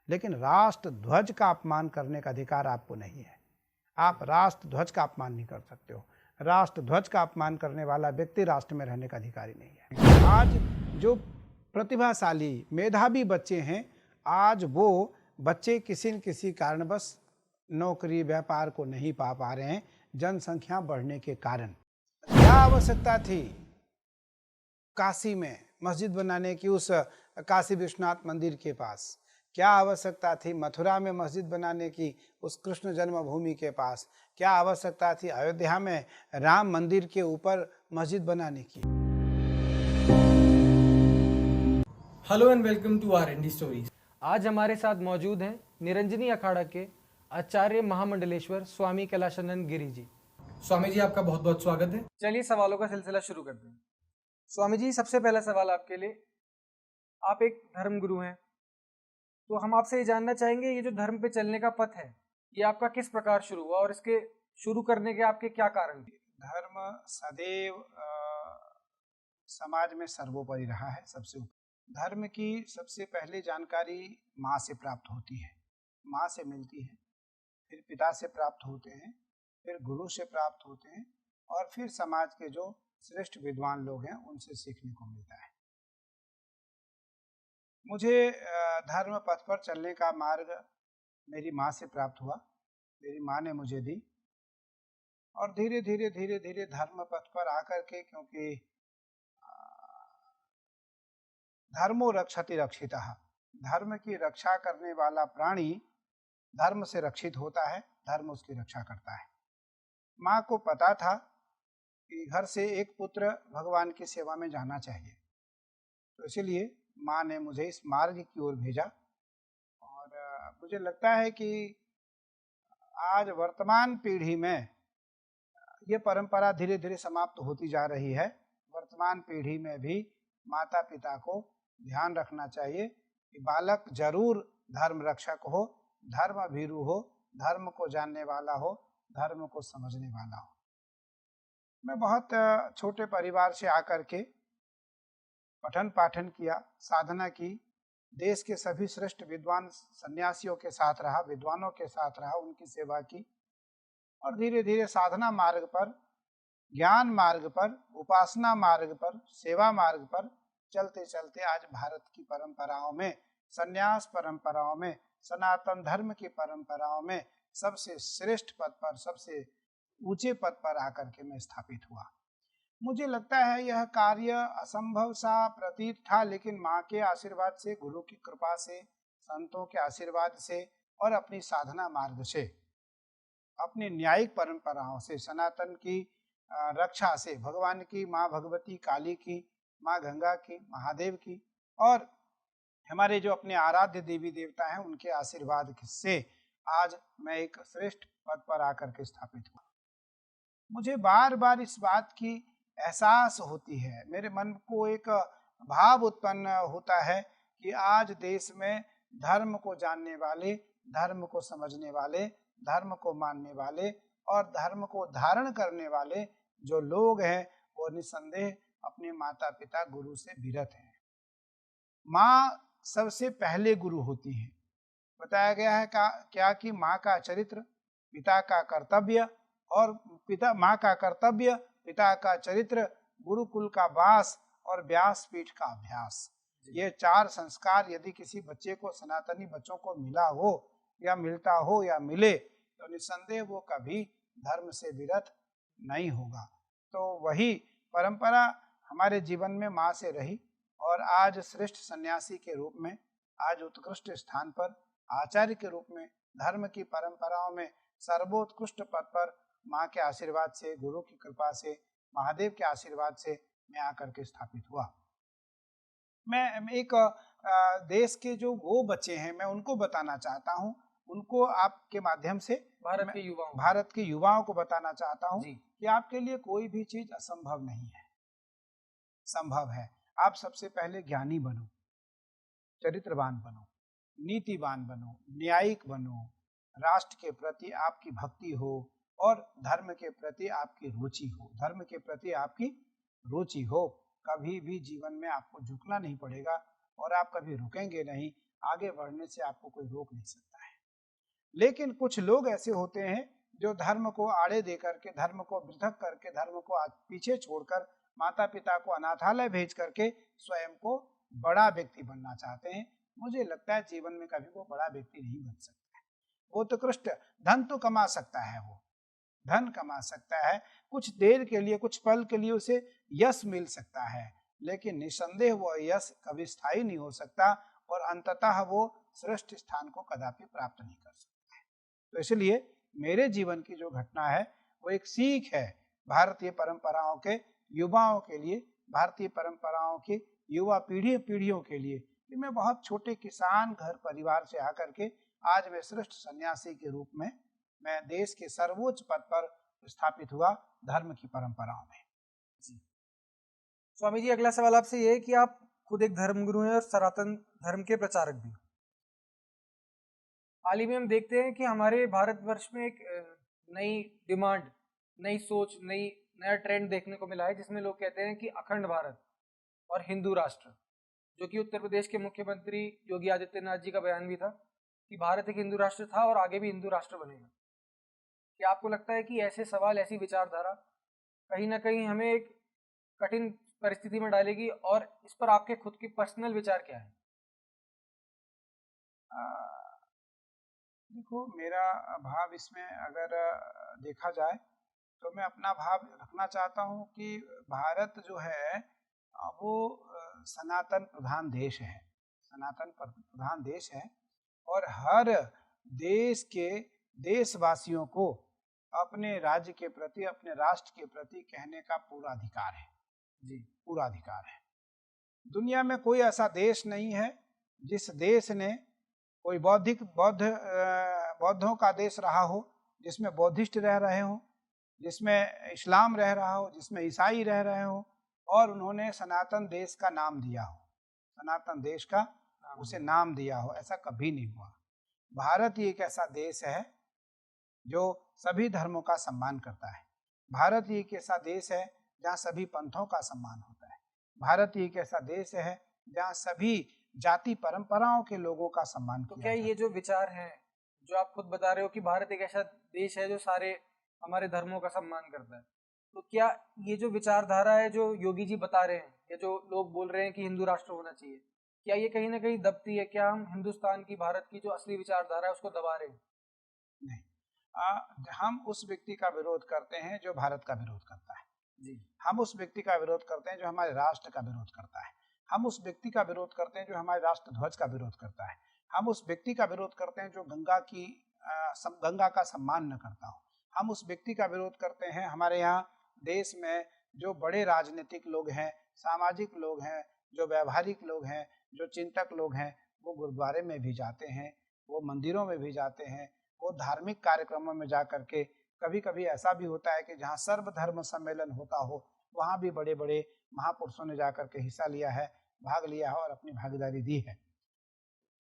लेकिन राष्ट्र ध्वज का अपमान करने का अधिकार आपको नहीं है। आप राष्ट्र ध्वज का अपमान नहीं कर सकते हो। राष्ट्र ध्वज का अपमान करने वाला व्यक्ति राष्ट्र में रहने का अधिकारी नहीं है। आज जो प्रतिभाशाली मेधावी बच्चे हैं, आज वो बच्चे किसी न किसी कारणवश नौकरी व्यापार को नहीं पा रहे हैं, जनसंख्या बढ़ने के कारण। क्या आवश्यकता थी काशी में मस्जिद बनाने की, उस काशी विश्वनाथ मंदिर के पास? क्या आवश्यकता थी मथुरा में मस्जिद बनाने की, उस कृष्ण जन्मभूमि के पास? क्या आवश्यकता थी अयोध्या में राम मंदिर के ऊपर मस्जिद बनाने की? Hello and welcome to R&D stories. आज हमारे साथ मौजूद हैं निरंजनी अखाड़ा के आचार्य महामंडलेश्वर स्वामी कैलाशानंद गिरी जी। स्वामी जी, आपका बहुत बहुत स्वागत है। चलिए सवालों का सिलसिला शुरू करते हैं। स्वामी जी, सबसे पहला सवाल आपके लिए, आप एक धर्मगुरु हैं, तो हम आपसे ये जानना चाहेंगे ये जो धर्म पे चलने का पथ है, ये आपका किस प्रकार शुरू हुआ और इसके शुरू करने के आपके क्या कारण थे? धर्म सदैव समाज में सर्वोपरि रहा है। सबसे धर्म की सबसे पहले जानकारी माँ से प्राप्त होती है, माँ से मिलती है, फिर पिता से प्राप्त होते हैं, फिर गुरु से प्राप्त होते हैं, और फिर समाज के जो श्रेष्ठ विद्वान लोग हैं उनसे सीखने को मिलता है। मुझे धर्म पथ पर चलने का मार्ग मेरी माँ से प्राप्त हुआ, मेरी माँ ने मुझे दी, और धीरे धीरे धर्म पथ पर आकर के, क्योंकि धर्मो रक्षति रक्षितः, धर्म की रक्षा करने वाला प्राणी धर्म से रक्षित होता है, धर्म उसकी रक्षा करता है। माँ को पता था कि घर से एक पुत्र भगवान की सेवा में जाना चाहिए, तो इसीलिए माँ ने मुझे इस मार्ग की ओर भेजा। और मुझे लगता है कि आज वर्तमान पीढ़ी में ये परंपरा धीरे धीरे समाप्त होती जा रही है। वर्तमान पीढ़ी में भी माता पिता को ध्यान रखना चाहिए कि बालक जरूर धर्म रक्षक हो, धर्म भीरू हो, धर्म को जानने वाला हो, धर्म को समझने वाला हो। मैं बहुत छोटे परिवार से आकर के पठन पाठन किया, साधना की, देश के सभी श्रेष्ठ विद्वान सन्यासियों के साथ रहा, विद्वानों के साथ रहा, उनकी सेवा की, और धीरे धीरे साधना मार्ग पर, ज्ञान मार्ग पर, उपासना मार्ग पर, सेवा मार्ग पर चलते चलते आज भारत की परंपराओं में, सन्यास परंपराओं में, सनातन धर्म की परंपराओं में सबसे श्रेष्ठ पद पर, सबसे ऊंचे पद पर आकर के मैं स्थापित हुआ। मुझे लगता है यह कार्य असंभव सा प्रतीत था, लेकिन माँ के आशीर्वाद से, गुरु की कृपा से, संतों के आशीर्वाद से, और अपनी साधना मार्ग से, अपनी न्यायिक परंपराओं से, सनातन की रक्षा से, भगवान की, माँ भगवती काली की, माँ गंगा की, महादेव की, और हमारे जो अपने आराध्य देवी देवता हैं उनके आशीर्वाद से आज मैं एक श्रेष्ठ पद पर आकर के स्थापित हुआ। मुझे बार बार इस बात की एहसास होती है, मेरे मन को एक भाव उत्पन्न होता है कि आज देश में धर्म को जानने वाले, धर्म को समझने वाले, धर्म को मानने वाले और धर्म को धारण करने वाले जो लोग हैं वो निस्संदेह अपने माता पिता गुरु से विरत हैं। माँ सबसे पहले गुरु होती है। बताया गया है क्या कि माँ का चरित्र पिता का कर्तव्य, और माँ का कर्तव्य, पिता का चरित्र, गुरुकुल का वास और व्यासपीठ का अभ्यास, ये चार संस्कार यदि किसी बच्चे को, सनातनी बच्चों को मिला हो या मिलता हो या मिले, तो निस्संदेह वो कभी धर्म से विरत नहीं होगा। तो वही परंपरा हमारे जीवन में माँ से रही, और आज श्रेष्ठ सन्यासी के रूप में, आज उत्कृष्ट स्थान पर आचार्य के रूप में, धर्म की परंपराओं में सर्वोत्कृष्ट पद पर माँ के आशीर्वाद से, गुरु की कृपा से, महादेव के आशीर्वाद से मैं आकर के स्थापित हुआ। मैं एक देश के जो वो बच्चे हैं मैं उनको बताना चाहता हूँ, उनको आपके माध्यम से भारत के युवाओं को बताना चाहता हूँ कि आपके लिए कोई भी चीज असंभव नहीं है, संभव है। आप सबसे पहले ज्ञानी बनो, चरित्रवान बनो, नीतिवान बनो, न्यायिक बनो, राष्ट्र के प्रति आपकी भक्ति हो और धर्म के प्रति आपकी रुचि हो, धर्म के प्रति आपकी रुचि हो। कभी भी जीवन में आपको झुकना नहीं पड़ेगा और आप कभी रुकेंगे नहीं। आगे बढ़ने से आपको कोई रोक नहीं सकता है। लेकिन कुछ लोग ऐसे होते हैं जो धर्म को आड़े दे करके, धर्म को पृथक करके, धर्म को पीछे छोड़कर, माता पिता को अनाथालय भेज करके स्वयं को बड़ा व्यक्ति बनना चाहते हैं। मुझे लगता है जीवन में कभी वो बड़ा व्यक्ति नहीं बन सकता है। वो तो कृष्ण धन तो कमा सकता है, वो धन कमा सकता है, कुछ देर के लिए, कुछ पल के लिए उसे यश मिल सकता है, लेकिन निसंदेह वो यश कभी स्थायी नहीं हो सकता और अंततः वो श्रेष्ठ स्थान को कदापि प्राप्त नहीं कर सकता है। तो इसलिए मेरे जीवन की जो घटना है वो एक सीख है भारतीय परंपराओं के युवाओं के लिए, भारतीय परंपराओं की युवा पीढ़ियों के लिए, कि मैं बहुत छोटे किसान घर परिवार से आकर के आज मैं श्रेष्ठ सन्यासी के रूप में मैं देश के सर्वोच्च पद पर स्थापित हुआ धर्म की परंपराओं में। जी स्वामी जी, अगला सवाल आपसे ये है कि आप खुद एक धर्मगुरु हैं और सनातन धर्म के प्रचारक भी। हाल ही में हम देखते हैं कि हमारे भारतवर्ष में एक नई डिमांड, नई सोच, नया ट्रेंड देखने को मिला है, जिसमें लोग कहते हैं कि अखंड भारत और हिंदू राष्ट्र, जो कि उत्तर प्रदेश के मुख्यमंत्री योगी आदित्यनाथ जी का बयान भी था कि भारत एक हिंदू राष्ट्र था और आगे भी हिंदू राष्ट्र बनेगा। क्या आपको लगता है कि ऐसे सवाल, ऐसी विचारधारा कहीं ना कहीं हमें एक कठिन परिस्थिति में डालेगी, और इस पर आपके खुद के पर्सनल विचार क्या है? देखो, मेरा भाव इसमें अगर देखा जाए तो मैं अपना भाव रखना चाहता हूँ कि भारत जो है वो सनातन प्रधान देश है, सनातन प्रधान देश है, और हर देश के देशवासियों को अपने राज्य के प्रति, अपने राष्ट्र के प्रति कहने का पूरा अधिकार है। जी, पूरा अधिकार है। दुनिया में कोई ऐसा देश नहीं है जिस देश ने कोई बौद्धों का देश रहा हो, जिसमें बौद्धिस्ट रह रहे हो, जिसमें इस्लाम रह रहा हो, जिसमें ईसाई रह रहे हो, और उन्होंने सनातन देश का नाम दिया हो, सनातन देश का उसे नाम दिया हो, ऐसा कभी नहीं हुआ। भारत ही एक ऐसा देश है जो सभी धर्मों का सम्मान करता है। भारत ही एक ऐसा देश है जहाँ सभी पंथों का सम्मान होता है। भारत ही एक ऐसा देश है जहाँ सभी जाति परंपराओं के लोगों का सम्मान किया क्या ये जो विचार है, जो आप खुद बता रहे हो कि भारत एक ऐसा देश है जो सारे हमारे धर्मों का सम्मान करता है, तो क्या ये जो विचारधारा है जो योगी जी बता रहे हैं, या जो लोग बोल रहे हैं कि हिंदू राष्ट्र होना चाहिए, क्या ये कहीं ना कहीं दबती है? क्या हम हिंदुस्तान की, भारत की जो असली विचारधारा है उसको दबा रहे हैं? नहीं, हम उस व्यक्ति का विरोध करते हैं जो भारत का विरोध करता है। जी, हम उस व्यक्ति का विरोध करते हैं जो हमारे राष्ट्र का विरोध करता है। हम उस व्यक्ति का विरोध करते हैं जो हमारे राष्ट्र ध्वज का विरोध करता है। हम उस व्यक्ति का विरोध करते हैं जो गंगा का सम्मान न करता हो। हम उस व्यक्ति का विरोध करते हैं, हमारे यहाँ देश में जो बड़े राजनीतिक लोग हैं, सामाजिक लोग हैं, जो व्यवहारिक लोग हैं, जो चिंतक लोग हैं, वो गुरुद्वारे में भी जाते हैं, वो मंदिरों में भी जाते हैं, वो धार्मिक कार्यक्रमों में जा करके, कभी कभी ऐसा भी होता है कि जहाँ सर्वधर्म सम्मेलन होता हो वहाँ भी बड़े बड़े महापुरुषों ने जाकर के हिस्सा लिया है, भाग लिया है और अपनी भागीदारी दी है।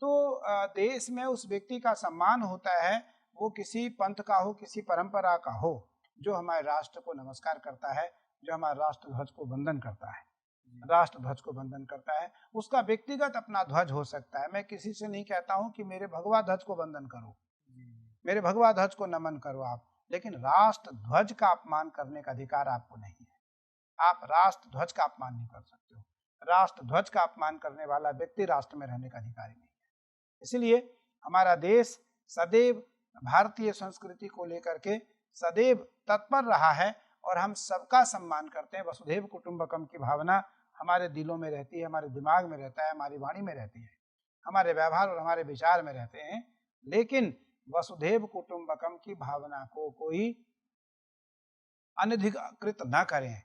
तो देश में उस व्यक्ति का सम्मान होता है, वो किसी पंथ का हो, किसी परंपरा का हो, जो हमारे राष्ट्र को नमस्कार करता है, जो हमारे राष्ट्र ध्वज को वंदन करता है, राष्ट्र ध्वज को वंदन करता है। उसका व्यक्तिगत अपना ध्वज हो सकता है। मैं किसी से नहीं कहता हूँ कि मेरे भगवा ध्वज को वंदन करो, मेरे भगवा ध्वज को नमन करो आप, लेकिन राष्ट्र ध्वज का अपमान करने का अधिकार आपको नहीं है। आप राष्ट्र ध्वज का अपमान नहीं कर सकते हो। राष्ट्र ध्वज का अपमान करने वाला व्यक्ति राष्ट्र में रहने का अधिकारी नहीं है। इसलिए हमारा देश सदैव भारतीय संस्कृति को लेकर के सदैव तत्पर रहा है, और हम सबका सम्मान करते हैं। वसुधैव कुटुंबकम की भावना हमारे दिलों में रहती है, हमारे दिमाग में रहता है, हमारी वाणी में रहती है, हमारे व्यवहार और हमारे विचार में रहते हैं। लेकिन वसुधैव कुटुंबकम की भावना को कोई अनधिकृत न करें,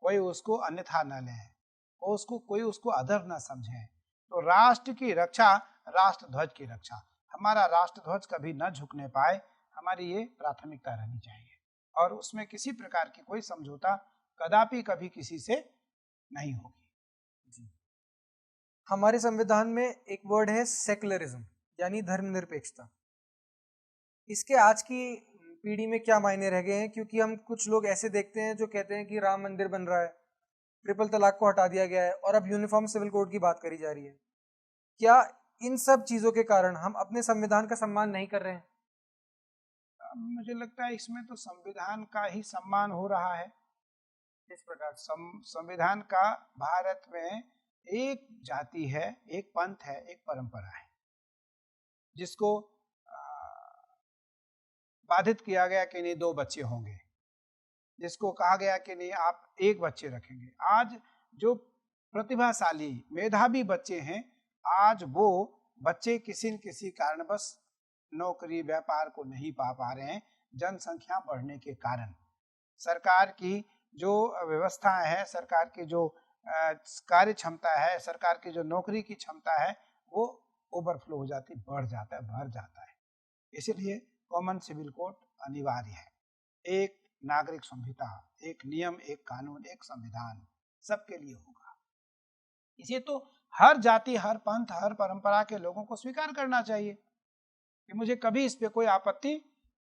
कोई उसको अन्यथा न लें, कोई उसको अधर न समझे। तो राष्ट्र की रक्षा, राष्ट्र ध्वज की रक्षा, हमारा राष्ट्र ध्वज कभी न झुकने पाए, हमारी ये प्राथमिकता रहनी चाहिए, और उसमें किसी प्रकार की कोई समझौता कदापि कभी किसी से नहीं होगी। जी, हमारे संविधान में एक वर्ड है सेकुलरिज्म, यानी धर्मनिरपेक्षता। इसके आज की पीढ़ी में क्या मायने रह गए हैं? क्योंकि हम कुछ लोग ऐसे देखते हैं जो कहते हैं कि राम मंदिर बन रहा है, ट्रिपल तलाक को हटा दिया गया है, और अब यूनिफॉर्म सिविल कोड की बात करी जा रही है। क्या इन सब चीजों के कारण हम अपने संविधान का सम्मान नहीं कर रहे हैं? मुझे लगता है इसमें तो संविधान का ही सम्मान हो रहा है। इस प्रकार संविधान का भारत में एक जाति है, एक पंथ है, एक परंपरा है, जिसको बाधित किया गया कि नहीं 2 बच्चे होंगे, जिसको कहा गया कि नहीं आप 1 बच्चे रखेंगे। आज जो प्रतिभाशाली मेधावी बच्चे हैं, आज वो बच्चे किसी न किसी कारणवश नौकरी व्यापार को नहीं पा रहे हैं, जनसंख्या बढ़ने के कारण। सरकार की जो व्यवस्था है, सरकार की जो कार्य क्षमता है, सरकार की जो नौकरी की क्षमता है, वो ओवरफ्लो हो जाती, बढ़ जाता है, भर जाता है। इसलिए कॉमन सिविल कोड अनिवार्य है। एक नागरिक संहिता, एक नियम, एक कानून, एक संविधान सबके लिए होगा। इसे तो हर जाति, हर पंथ, हर परंपरा के लोगों को स्वीकार करना चाहिए कि मुझे कभी इस पे कोई आपत्ति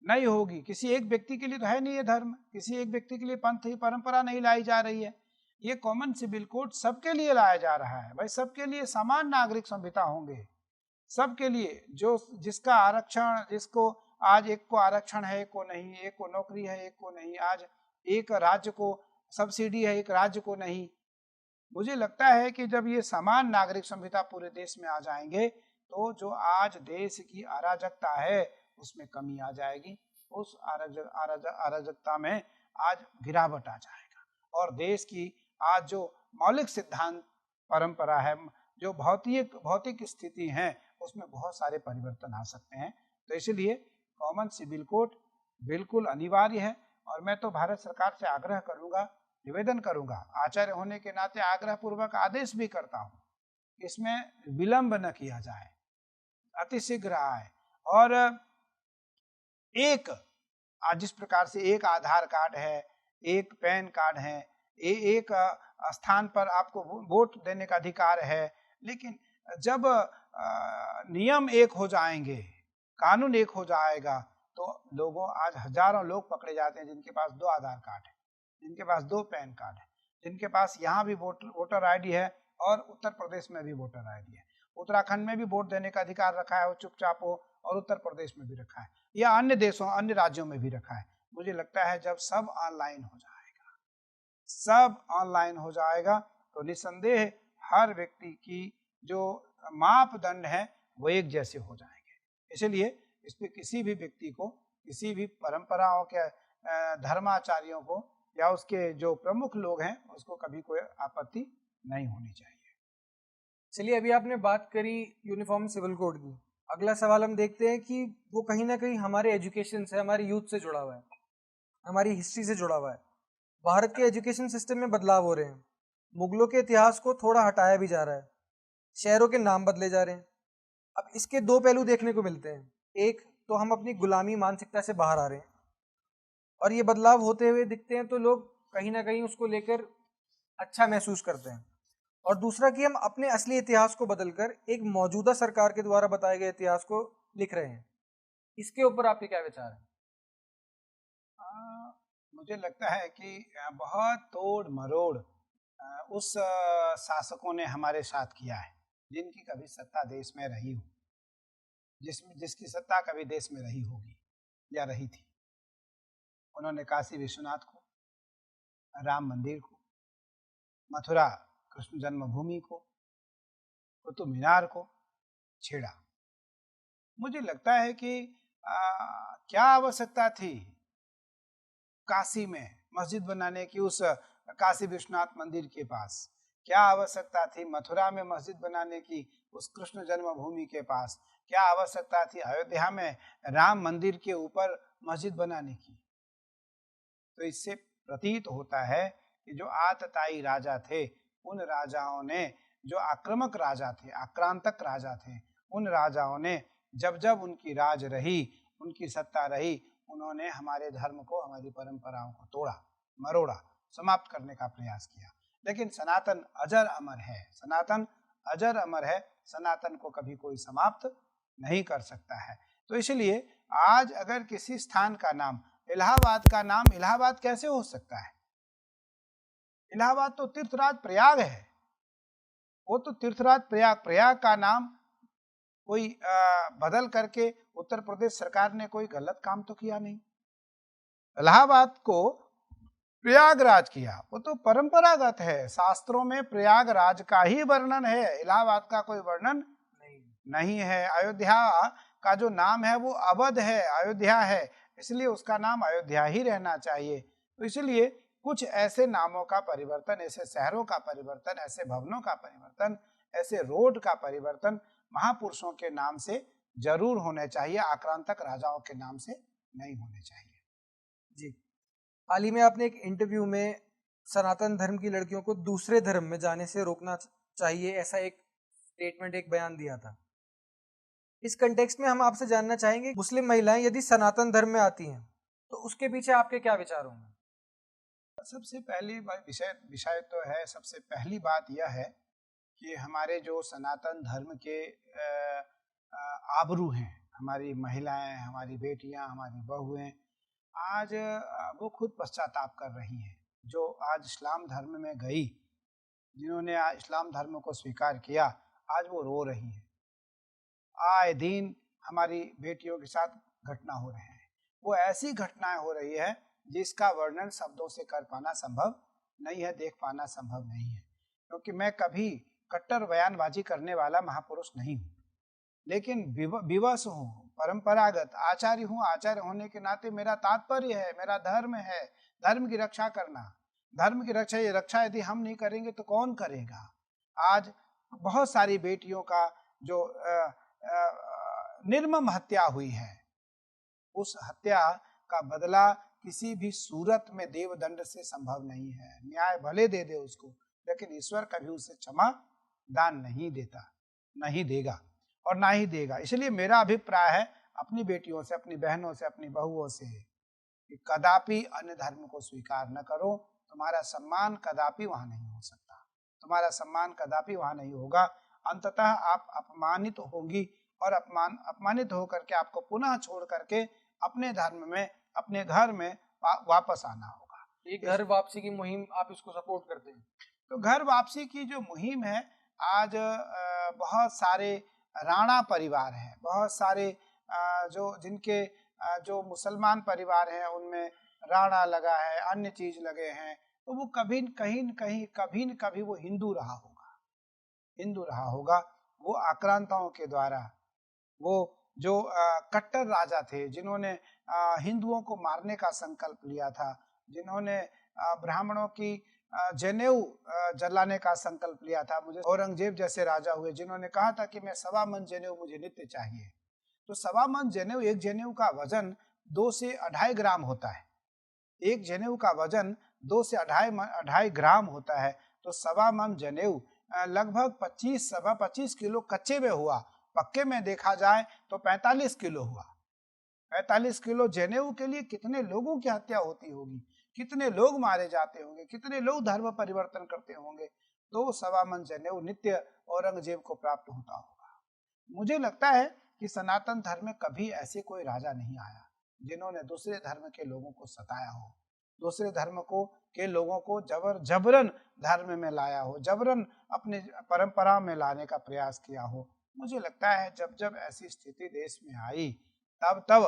नहीं होगी। किसी एक व्यक्ति के लिए तो है नहीं ये धर्म, किसी एक व्यक्ति के लिए पंथ ही परंपरा नहीं लाई जा रही है। ये कॉमन सिविल कोड सबके लिए लाया जा रहा है। भाई सबके लिए समान नागरिक संहिता होंगे, सबके लिए। जो जिसका आरक्षण, जिसको आज एक को आरक्षण है, एक को नहीं, एक को नौकरी है, एक को नहीं, आज एक राज्य को सब्सिडी है, एक राज्य को नहीं। मुझे लगता है कि जब ये समान नागरिक संहिता पूरे देश में आ जाएंगे तो जो आज देश की अराजकता है उसमें कमी आ जाएगी। उस अराजकता में आज गिरावट आ जाएगा और देश की आज जो मौलिक सिद्धांत परंपरा है, जो भौतिक स्थिति है, उसमें बहुत सारे परिवर्तन आ सकते हैं। तो इसलिए कॉमन सिविल कोड बिल्कुल अनिवार्य है और मैं तो भारत सरकार से आग्रह करूंगा, निवेदन करूंगा, आचार्य होने के नाते आग्रह पूर्वक आदेश भी करता हूं, इसमें विलंब न किया जाए, अतिशीघ्र आए। और एक आज जिस प्रकार से एक आधार कार्ड है, एक पैन कार्ड है, एक स्थान पर आपको वोट देने का अधिकार है, लेकिन जब नियम एक हो जाएंगे, कानून एक हो जाएगा, तो लोगों आज हजारों लोग पकड़े जाते हैं जिनके पास 2 आधार कार्ड है, जिनके पास 2 पैन कार्ड है, जिनके पास यहाँ भी वोटर आईडी है और उत्तर प्रदेश में भी वोटर आईडी है, उत्तराखंड में भी वोट देने का अधिकार रखा है, वो चुपचाप हो, और उत्तर प्रदेश में भी रखा है, या अन्य देशों, अन्य राज्यों में भी रखा है। मुझे लगता है जब सब ऑनलाइन हो जाएगा, सब ऑनलाइन हो जाएगा, तो निसंदेह हर व्यक्ति की जो मापदंड है वो एक जैसे हो जाएंगे। इसलिए इस पे किसी भी व्यक्ति को, किसी भी परंपराओं के धर्माचार्यों को या उसके जो प्रमुख लोग हैं उसको कभी कोई आपत्ति नहीं होनी चाहिए। चलिए, अभी आपने बात करी यूनिफॉर्म सिविल कोड की। अगला सवाल हम देखते हैं कि वो कहीं ना कहीं हमारे एजुकेशन से, हमारे यूथ से जुड़ा हुआ है, हमारी हिस्ट्री से जुड़ा हुआ है। भारत के एजुकेशन सिस्टम में बदलाव हो रहे हैं, मुगलों के इतिहास को थोड़ा हटाया भी जा रहा है, शहरों के नाम बदले जा रहे हैं। अब इसके 2 पहलू देखने को मिलते हैं। एक तो हम अपनी गुलामी मानसिकता से बाहर आ रहे हैं और ये बदलाव होते हुए दिखते हैं तो लोग कहीं ना कहीं उसको लेकर अच्छा महसूस करते हैं, और दूसरा कि हम अपने असली इतिहास को बदलकर एक मौजूदा सरकार के द्वारा बताए गए इतिहास को लिख रहे हैं। इसके ऊपर आपके क्या विचार हैं? मुझे लगता है कि बहुत तोड़ मरोड़ उस शासकों ने हमारे साथ किया है जिनकी कभी सत्ता देश में रही हो, जिसकी सत्ता कभी देश में रही होगी या रही थी। उन्होंने काशी विश्वनाथ को, राम मंदिर को, मथुरा कृष्ण जन्मभूमि को, कुतुब मीनार को छेड़ा। मुझे लगता है कि क्या आवश्यकता थी काशी में मस्जिद बनाने की, उस काशी विश्वनाथ मंदिर के पास? क्या आवश्यकता थी मथुरा में मस्जिद बनाने की, उस कृष्ण जन्मभूमि के पास? क्या आवश्यकता थी अयोध्या में राम मंदिर के ऊपर मस्जिद बनाने की? तो इससे प्रतीत होता है कि जो आतताई राजा थे, उन राजाओं ने, जो आक्रामक राजा थे, आक्रांतक राजा थे, उन राजाओं ने जब जब उनकी राज रही, उनकी सत्ता रही, उन्होंने हमारे धर्म को, हमारी परंपराओं को तोड़ा मरोड़ा, समाप्त करने का प्रयास किया। लेकिन सनातन अजर अमर है, सनातन अजर अमर है, सनातन को कभी कोई समाप्त नहीं कर सकता है। तो इसलिए आज अगर किसी स्थान का नाम, इलाहाबाद का नाम इलाहाबाद कैसे हो सकता है? इलाहाबाद तो तीर्थराज प्रयाग है, वो तो तीर्थराज प्रयाग, प्रयाग का नाम कोई बदल करके उत्तर प्रदेश सरकार ने कोई गलत काम तो किया नहीं। इलाहाबाद को प्रयागराज किया, वो तो परंपरागत है, शास्त्रों में प्रयागराज का ही वर्णन है, इलाहाबाद का कोई वर्णन नहीं है। अयोध्या का जो नाम है वो अवध है, अयोध्या है, इसलिए उसका नाम अयोध्या ही रहना चाहिए। तो इसलिए कुछ ऐसे नामों का परिवर्तन, ऐसे शहरों का परिवर्तन, ऐसे भवनों का परिवर्तन, ऐसे रोड का परिवर्तन महापुरुषों के नाम से जरूर होने चाहिए, आक्रांतक राजाओं के नाम से नहीं होने चाहिए। जी, हाल ही में आपने एक इंटरव्यू में सनातन धर्म की लड़कियों को दूसरे धर्म में जाने से रोकना चाहिए, ऐसा एक स्टेटमेंट, एक बयान दिया था। इस कंटेक्स्ट में हम आपसे जानना चाहेंगे, मुस्लिम महिलाएं यदि सनातन धर्म में आती हैं तो उसके पीछे आपके क्या विचार होंगे? सबसे पहली विषय तो है, सबसे पहली बात यह है कि हमारे जो सनातन धर्म के आबरू हैं, हमारी महिलाएं, हमारी बेटियां, हमारी बहुएं, आज वो खुद पश्चाताप कर रही हैं। जो आज इस्लाम धर्म में गई, जिन्होंने इस्लाम धर्म को स्वीकार किया, आज वो रो रही हैं। आए दिन हमारी बेटियों के साथ घटना हो रहे हैं, वो ऐसी घटनाएं हो रही है जिसका वर्णन शब्दों से कर पाना संभव नहीं है, देख पाना संभव नहीं है। क्योंकि मैं कभी कट्टर बयानबाजी करने वाला महापुरुष नहीं हूँ, लेकिन विवश हूँ, परंपरागत आचार्य हूँ। आचार्य होने के नाते मेरा तात्पर्य है, मेरा धर्म है, धर्म की रक्षा करना। धर्म की रक्षा, ये रक्षा यदि हम नहीं करेंगे तो कौन करेगा? आज बहुत सारी बेटियों का जो निर्मम हत्या हुई है, उस हत्या का बदला किसी भी सूरत में देवदंड से संभव नहीं है। न्याय भले दे दे उसको, लेकिन ईश्वर कभी उसे क्षमा दान नहीं देता, नहीं देगा और ना ही देगा। इसलिए मेरा अभिप्राय है अपनी बेटियों से, अपनी बहनों से, अपनी बहुओं से कि कदापि अन्य धर्म को स्वीकार न करो। तुम्हारा सम्मान कदापि वहां नहीं हो सकता, तुम्हारा सम्मान कदापि वहां नहीं होगा। अंततः आप अपमानित होंगी और अपमानित होकर के आपको पुनः छोड़ करके अपने धर्म में, अपने घर में वापस आना होगा। एक घर वापसी की मुहिम आप इसको सपोर्ट करते हैं? तो घर वापसी की जो मुहिम है, आज बहुत सारे राणा परिवार हैं, बहुत सारे जो जिनके जो मुसलमान परिवार हैं उनमें राणा लगा है, अन्य चीज लगे हैं, तो वो कभी कहीं न कहीं, कभी न कभी वो हिंदू रहा होगा, हिंदू रहा होगा। वो आक्रांताओं के द्वारा, वो जो कट्टर राजा थे, जिन्होंने हिंदुओं को मारने का संकल्प लिया था, जिन्होंने ब्राह्मणों की जनेऊ जलाने का संकल्प लिया था। मुझे औरंगजेब जैसे राजा हुए जिन्होंने कहा था कि मैं 1.25 मन जनेऊ मुझे नित्य चाहिए। तो 1.25 मन जनेऊ, एक जनेऊ का वजन 2 से 2.5 ग्राम होता है। एक जनेऊ का वजन 2 से 2.5 ग्राम होता है। तो 1.25 मन जनेऊ लगभग 25 किलो कच्चे में हुआ, पक्के में देखा जाए तो 45 किलो हुआ। 45 किलो जनेऊ के लिए कितने लोगों की हत्या होती होगी, कितने लोग मारे जाते होंगे, कितने लोग धर्म परिवर्तन करते होंगे। तो 1.25 मन जनेऊ नित्य औरंगजेब को प्राप्त होता होगा। मुझे लगता है कि सनातन धर्म में कभी ऐसे कोई राजा नहीं आया जिन्होंने दूसरे धर्म के लोगों को सताया हो, दूसरे धर्म के लोगों को जबरन धर्म में लाया हो, जबरन अपने परंपरा में लाने का प्रयास किया हो। मुझे लगता है जब जब ऐसी स्थिति देश में आई, तब तब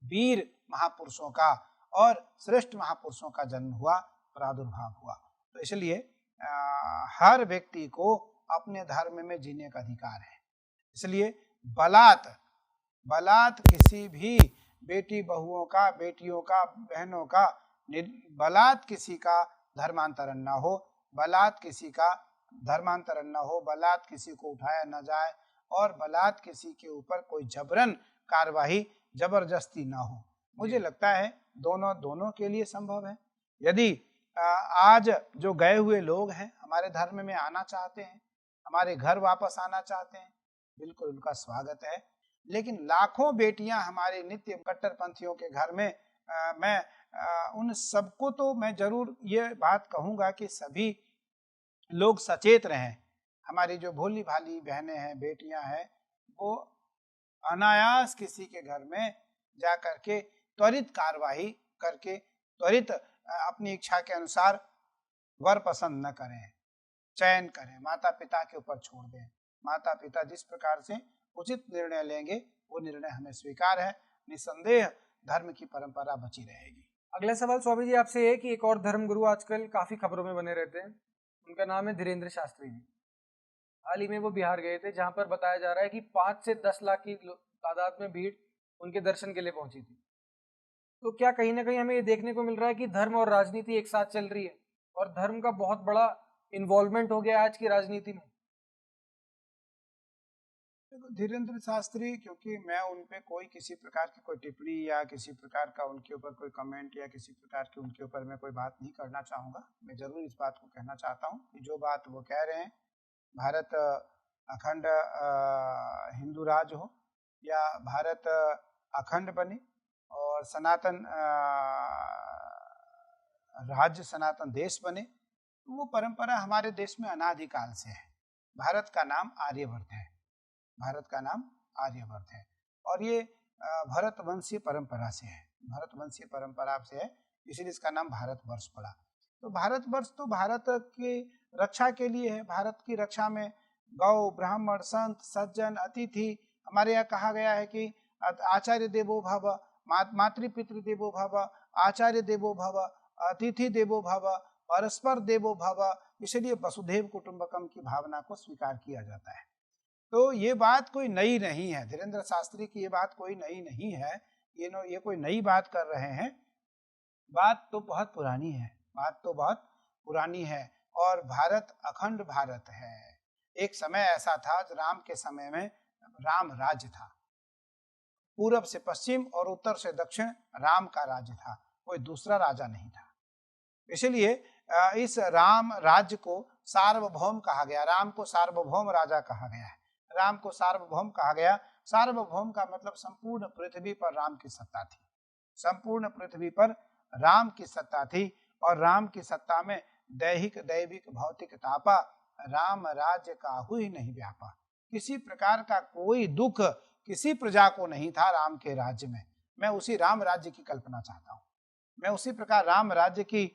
वीर महापुरुषों का और श्रेष्ठ महापुरुषों का जन्म हुआ, प्रादुर्भाव हुआ। तो इसलिए हर व्यक्ति को अपने धर्म में जीने का अधिकार है। इसलिए बलात् किसी भी बेटी बहुओं का, बेटियों का, बहनों का बलात् किसी का धर्मांतरण ना हो, बलात् किसी का धर्मांतरण न हो, बलात् किसी को उठाया न जाए और बलात् किसी के ऊपर कोई जबरन कार्यवाही, जबरदस्ती ना हो। मुझे लगता है दोनों के लिए संभव है। यदि आज जो गए हुए लोग हैं हमारे धर्म में आना चाहते हैं, हमारे घर वापस आना चाहते हैं, बिल्कुल उनका स्वागत है। लेकिन लाखों बेटियां हमारे नित्य कट्टरपंथियों के घर में, मैं उन सबको तो मैं जरूर ये बात कहूंगा कि सभी लोग सचेत रहें। हमारी जो भोली भाली बहनें हैं, बेटियां हैं, वो अनायास किसी के घर में जा करके त्वरित कार्यवाही करके, त्वरित अपनी इच्छा के अनुसार वर पसंद न करें, चयन करें, माता पिता के ऊपर छोड़ दें। माता पिता जिस प्रकार से उचित निर्णय लेंगे वो निर्णय हमें स्वीकार है। निसंदेह धर्म की परंपरा बची रहेगी। अगला सवाल स्वामी जी आपसे है कि एक और धर्म गुरु आजकल काफी खबरों में बने रहते हैं, उनका नाम है धीरेन्द्र शास्त्री जी। हाल ही में वो बिहार गए थे, जहां पर बताया जा रहा है कि 5 से 10 लाख की तादाद में भीड़ उनके दर्शन के लिए पहुंची थी। तो क्या कहीं ना कहीं हमें ये देखने को मिल रहा है कि धर्म और राजनीति एक साथ चल रही है और धर्म का बहुत बड़ा इन्वॉल्वमेंट हो गया आज की राजनीति में? धीरेन्द्र शास्त्री, क्योंकि मैं उन पे कोई किसी प्रकार की कोई टिप्पणी या किसी प्रकार का उनके ऊपर कोई कमेंट या किसी प्रकार की उनके ऊपर मैं कोई बात नहीं करना चाहूँगा। मैं जरूर इस बात को कहना चाहता हूँ कि जो बात वो कह रहे हैं, भारत अखंड हिंदू राज्य हो या भारत अखंड बने और सनातन राज्य सनातन देश बने, तो वो परंपरा हमारे देश में अनादिकाल से है। भारत का नाम आर्यवर्त है, भारत का नाम आर्यवर्त है और ये भरतवंशीय परंपरा से है, भरतवंशीय परंपरा से है, इसलिए इसका नाम भारतवर्ष पड़ा। तो भारतवर्ष तो भारत की रक्षा के लिए है। भारत की रक्षा में गौ, ब्राह्मण, संत, सज्जन, अतिथि, हमारे यहाँ कहा गया है कि आचार्य देवो भव, मातृपितृ देवो भव, आचार्य देवो भव, अतिथि देवो भव, परस्पर देवो भव, इसलिए वसुधैव कुटुंबकम की भावना को स्वीकार किया जाता है। तो ये बात कोई नई नहीं है, धीरेन्द्र शास्त्री की ये बात कोई नई नहीं है, ये कोई नई बात कर रहे हैं। बात तो बहुत पुरानी है, बात तो बहुत पुरानी है और भारत अखंड भारत है। एक समय ऐसा था, राम के समय में राम राज्य था, पूरब से पश्चिम और उत्तर से दक्षिण राम का राज्य था, कोई दूसरा राजा नहीं था। इसलिए इस राम राज्य को सार्वभौम कहा गया, राम को सार्वभौम राजा कहा गया है, राम को सार्वभौम कहा गया। सार्वभौम का मतलब संपूर्ण पृथ्वी पर राम की सत्ता थी, संपूर्ण पृथ्वी पर राम की सत्ता थी और राम की सत्ता में दैहिक दैविक भौतिक तापा, राम राज्य काहू ही नहीं व्यापा। किसी प्रकार का कोई दुख किसी प्रजा को नहीं था राम के राज्य में। मैं उसी राम राज्य की कल्पना चाहता हूँ, मैं उसी प्रकार राम राज्य की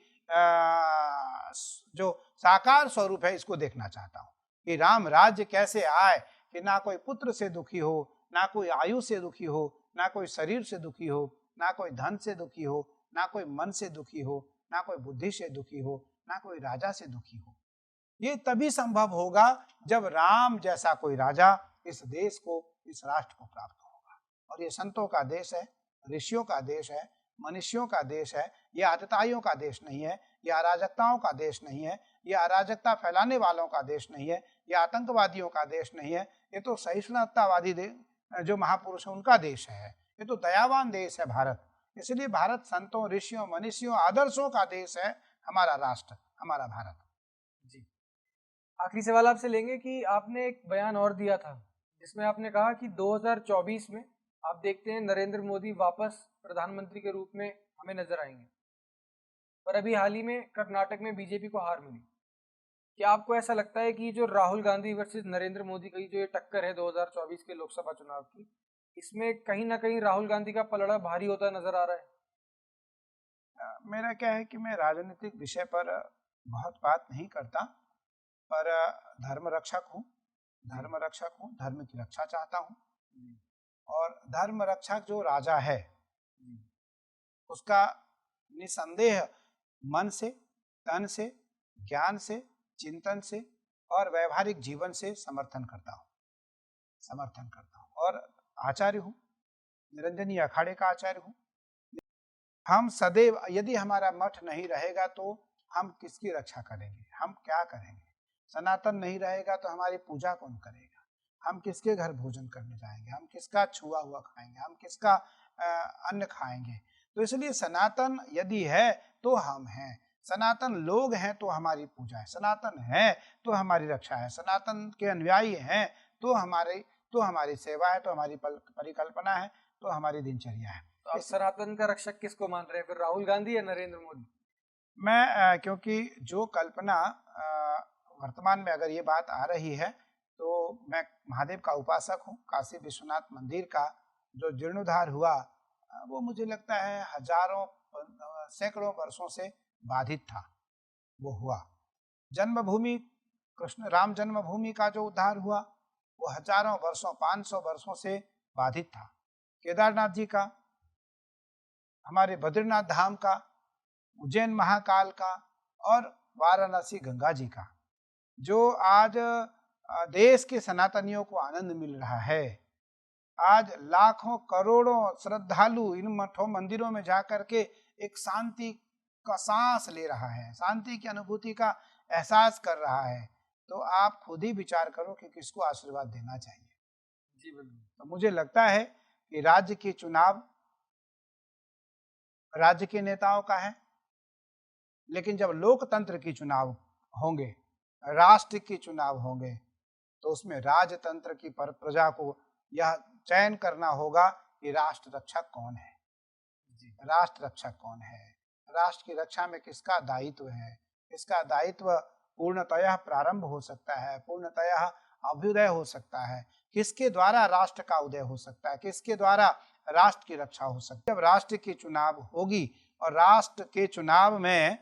जो साकार स्वरूप है इसको देखना चाहता हूँ कि राम राज्य कैसे आए कि ना कोई पुत्र से दुखी हो, ना कोई आयु से दुखी हो, ना कोई शरीर से दुखी हो, ना कोई धन से दुखी हो, ना कोई मन से दुखी हो, ना कोई बुद्धि से दुखी हो, ना कोई राजा से दुखी हो। ये तभी संभव होगा जब राम जैसा कोई राजा इस देश को, इस राष्ट्र को प्राप्त होगा। और ये संतों का देश है, ऋषियों का देश है, मनुष्यों का देश है, ये आतताइयों का देश नहीं है, ये अराजकताओं का देश नहीं है, ये अराजकता फैलाने वालों का देश नहीं है, ये आतंकवादियों का देश नहीं है, ये तो सहिष्णुतावादी जो महापुरुष है उनका देश है, ये तो दयावान देश है भारत। इसलिए भारत संतों, ऋषियों, मनुष्यों, आदर्शों का देश है हमारा राष्ट्र, हमारा भारत। जी, आखिरी सवाल आपसे लेंगे कि आपने एक बयान और दिया था जिसमें आपने कहा कि 2024 में आप देखते हैं नरेंद्र मोदी वापस प्रधानमंत्री के रूप में हमें नजर आएंगे, पर अभी हाल ही में कर्नाटक में बीजेपी को हार मिली। क्या आपको ऐसा लगता है कि जो राहुल गांधी वर्सेस नरेंद्र मोदी की जो ये टक्कर है 2024 के लोकसभा चुनाव की, इसमें कहीं ना कहीं राहुल गांधी का पलड़ा भारी होता नजर आ रहा है? मेरा क्या है कि मैं राजनीतिक विषय पर बहुत बात नहीं करता, पर धर्म रक्षक हूँ, धर्म रक्षक हूँ, धर्म की रक्षा चाहता हूँ और धर्म रक्षक जो राजा है उसका निसंदेह मन से, तन से, ज्ञान से, चिंतन से और व्यवहारिक जीवन से समर्थन करता हूँ, समर्थन करता हूँ। और आचार्य हूँ, निरंजनी अखाड़े का आचार्य हूँ। हम सदैव, यदि हमारा मठ नहीं रहेगा तो हम किसकी रक्षा करेंगे, हम क्या करेंगे? सनातन नहीं रहेगा तो हमारी पूजा कौन करेगा? हम किसके घर भोजन करने जाएंगे? हम किसका छुआ हुआ खाएंगे? हम किसका अन्न खाएंगे? तो इसलिए सनातन यदि है तो हम हैं, सनातन लोग हैं तो हमारी पूजा है, सनातन है तो हमारी रक्षा है, सनातन के अनुयायी हैं तो हमारी सेवा है, तो हमारी परिकल्पना है, तो हमारी दिनचर्या है। तो आप सनातन का रक्षक किसको मान रहे हैं फिर, राहुल गांधी या नरेंद्र मोदी? मैं क्योंकि जो कल्पना वर्तमान में अगर ये बात आ रही है तो मैं महादेव का उपासक हूँ। काशी विश्वनाथ मंदिर का जो जीर्णोद्धार हुआ वो मुझे लगता है हजारों सैकड़ों वर्षों से बाधित था, वो हुआ। जन्मभूमि, कृष्ण राम जन्मभूमि का जो उद्धार हुआ वो हजारों वर्षों 500 वर्षों से बाधित था। केदारनाथ जी का, हमारे बद्रीनाथ धाम का, उज्जैन महाकाल का और वाराणसी गंगा जी का, जो आज देश के सनातनियों को आनंद मिल रहा है। आज लाखों करोड़ों श्रद्धालु इन मठों मंदिरों में जाकर के एक शांति का सांस ले रहा है, शांति की अनुभूति का एहसास कर रहा है। तो आप खुद ही विचार करो कि किसको आशीर्वाद देना चाहिए। जी बिल्कुल। तो मुझे लगता है कि राज्य के चुनाव राज्य के नेताओं का है, लेकिन जब लोकतंत्र की चुनाव होंगे, राष्ट्र की चुनाव होंगे, तो उसमें राजतंत्र की प्रजा को यह चयन करना होगा कि राष्ट्र रक्षक कौन है। राष्ट्र रक्षक कौन है, राष्ट्र की रक्षा में किसका दायित्व है। इसका दायित्व पूर्णतः प्रारंभ हो सकता है, पूर्णतः अभ्युदय हो सकता है। किसके द्वारा राष्ट्र का उदय हो सकता है, किसके द्वारा राष्ट्र की रक्षा हो सकती है। जब राष्ट्र की चुनाव होगी और राष्ट्र के चुनाव में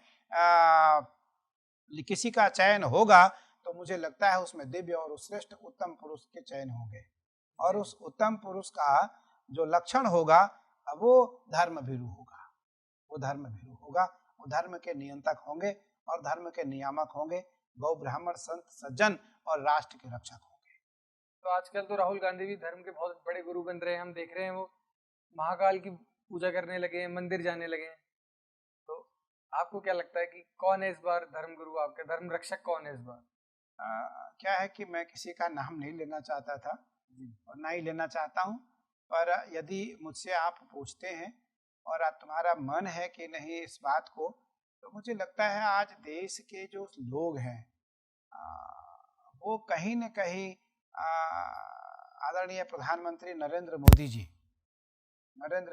किसी का चयन होगा, तो मुझे लगता है उसमें दिव्य और श्रेष्ठ उत्तम पुरुष के चयन होंगे। और उस उत्तम पुरुष का जो लक्षण होगा वो धर्मभीरु होगा, वो धर्मभीरु होगा, वो धर्म के नियंत्रक होंगे और धर्म के नियामक होंगे, गौ ब्राह्मण संत सज्जन और राष्ट्र के रक्षक होंगे। तो आजकल तो राहुल गांधी भी धर्म के बहुत बड़े गुरु बन रहे हैं, हम देख रहे हैं वो महाकाल की पूजा करने लगे हैं, मंदिर जाने लगे हैं। तो आपको क्या लगता है कि कौन है इस बार धर्म गुरु, आपका धर्म रक्षक कौन है इस बार? क्या है कि मैं किसी का नाम नहीं लेना चाहता था और ना ही लेना चाहता हूँ, पर यदि मुझसे आप पूछते हैं और तुम्हारा मन है कि नहीं इस बात को, तो मुझे लगता है आज देश के जो लोग हैं वो कहीं न कहीं आदरणीय प्रधानमंत्री नरेंद्र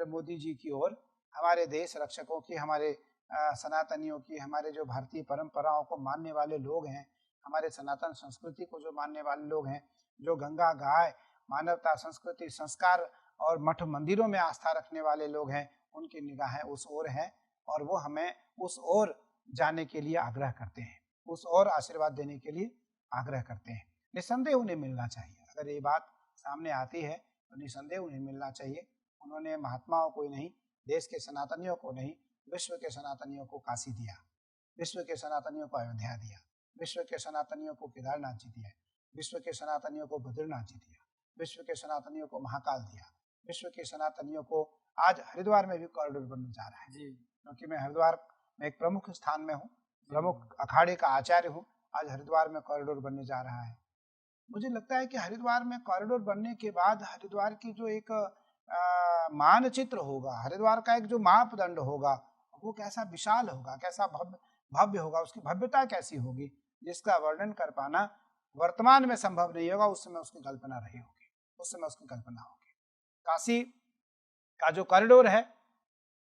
मोदी जी की ओर, हमारे देश रक्षकों की, हमारे सनातनियों की, हमारे जो भारतीय परंपराओं को मानने वाले लोग हैं, हमारे सनातन संस्कृति को जो मानने वाले लोग हैं, जो गंगा गाय मानवता संस्कृति संस्कार और मठ मंदिरों में आस्था रखने वाले लोग हैं, उनकी निगाहें उस ओर हैं और वो हमें उस ओर जाने के लिए आग्रह करते हैं, उस ओर आशीर्वाद देने के लिए आग्रह करते हैं। निसंदेह उन्हें मिलना चाहिए। अगर ये बात सामने आती है तो निसंदेह उन्हें मिलना चाहिए। उन्होंने महात्माओं को नहीं, देश के सनातनियों को नहीं, विश्व के सनातनियों को काशी दिया, विश्व के सनातनियों को अयोध्या दिया, विश्व के सनातनियों को केदारनाथ जी दिया, विश्व के सनातनियों को बद्रीनाथ जी दिया, विश्व के सनातनियों को महाकाल दिया, विश्व के सनातनियों को आज हरिद्वार में भी कॉरिडोर बनने जा रहा है। क्योंकि मैं हरिद्वार में एक प्रमुख स्थान में हूँ, प्रमुख अखाड़े का आचार्य हूँ। आज हरिद्वार में कॉरिडोर बनने जा रहा है। मुझे लगता है कि हरिद्वार में कॉरिडोर बनने के बाद हरिद्वार की जो एक मानचित्र होगा, हरिद्वार का एक जो मापदंड होगा, वो कैसा विशाल होगा, कैसा भव्य होगा, उसकी भव्यता कैसी होगी, जिसका वर्णन कर पाना वर्तमान में संभव नहीं होगा। उस समय उसकी कल्पना रही होगी, उस समय उसकी कल्पना होगी। काशी का जो कॉरिडोर है,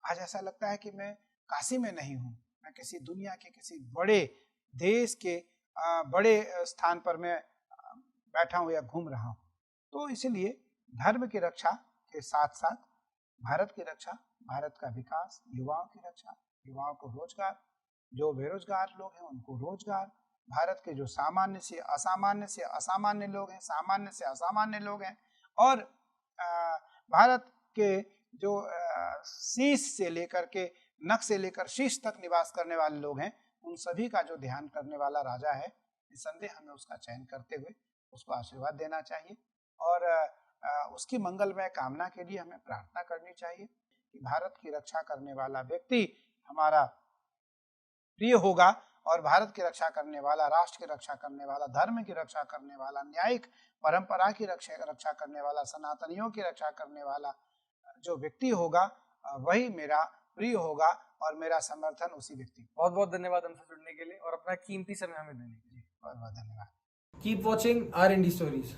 आज ऐसा लगता है कि मैं काशी में नहीं हूँ, मैं किसी दुनिया के किसी बड़े देश के बड़े स्थान पर मैं बैठा हूँ या घूम रहा हूँ। तो इसलिए धर्म की रक्षा के साथ साथ भारत की रक्षा, भारत का विकास, युवाओं की रक्षा, युवाओं को रोजगार, जो बेरोजगार लोग हैं उनको रोजगार, भारत के जो सामान्य से असामान्य लोग हैं, सामान्य से असामान्य लोग हैं, और भारत के जो शीश से लेकर के नख से लेकर शीश तक निवास करने वाले लोग हैं, उन सभी का जो ध्यान करने वाला राजा है, निसंदेह हमें उसका चयन करते हुए उसको आशीर्वाद देना चाहिए और उसकी मंगलमय कामना के लिए हमें प्रार्थना करनी चाहिए कि भारत की रक्षा करने वाला व्यक्ति हमारा प्रिय होगा और भारत की रक्षा करने वाला, राष्ट्र की रक्षा करने वाला, धर्म की रक्षा करने वाला, न्यायिक परंपरा की रक्षा करने वाला, सनातनियों की रक्षा करने वाला जो व्यक्ति होगा वही मेरा प्रिय होगा और मेरा समर्थन उसी व्यक्ति। बहुत बहुत धन्यवाद हमसे जुड़ने के लिए और अपना कीमती समय हमें देने के लिए। बहुत बहुत धन्यवाद। Keep watching R&D Stories.